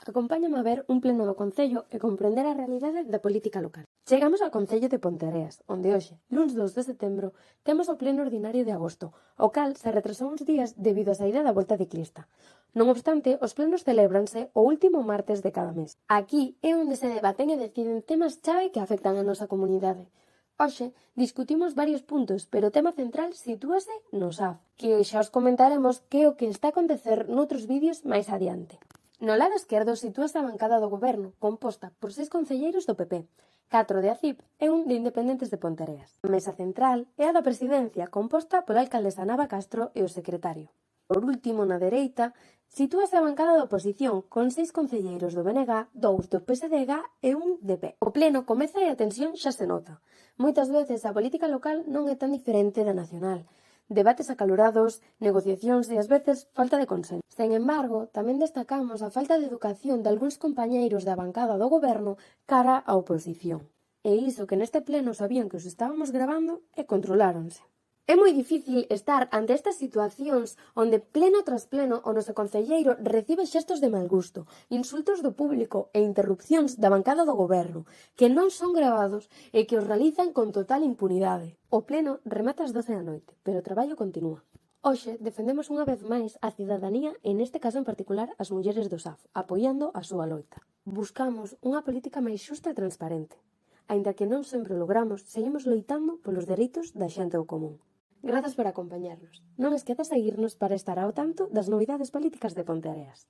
Acompáñame a ver un pleno do Concello e comprender a realidade da política local. Chegamos ao Concello de Ponteareas, onde hoxe, luns 2 de setembro, temos o pleno ordinario de agosto, o cal se retrasou uns días debido á saída da volta ciclista. Non obstante, os plenos celébranse o último martes de cada mes. Aquí é onde se debaten e deciden temas chave que afectan a nosa comunidade. Hoxe discutimos varios puntos, pero o tema central sitúase no SAF, que xa os comentaremos que é o que está a acontecer noutros vídeos máis adiante. No lado esquerdo sitúase a bancada do goberno, composta por 6 concelleiros do PP, 4 de ACIP e 1 de Independentes de Ponteareas. A mesa central é a da presidencia, composta pola alcaldesa Nava Castro e o secretario. Por último, na dereita, sitúase a bancada da oposición, con 6 concelleiros do BNG, 2 do PSDG e 1 de P. O pleno comeza e a tensión xa se nota. Moitas veces a política local non é tan diferente da nacional. Debates acalorados, negociacións e ás veces falta de consenso. Sen embargo, tamén destacamos a falta de educación de algúns compañeiros da bancada do goberno cara á oposición. E iso que neste pleno sabían que os estábamos gravando e controláronse. É moi difícil estar ante estas situacións onde pleno tras pleno o noso concelleiro recibe xestos de mal gusto, insultos do público e interrupcións da bancada do goberno, que non son gravados e que os realizan con total impunidade. O pleno remata ás 12 da noite, pero o traballo continúa. Hoxe defendemos unha vez máis a cidadanía e neste caso en particular as mulleres do SAF, apoiando a súa loita. Buscamos unha política máis xusta e transparente. Aínda que non sempre o logramos, seguimos loitando polos dereitos da xente do común. Grazas por acompañarnos. Non esquezas seguirnos para estar ao tanto das novidades políticas de Ponteareas.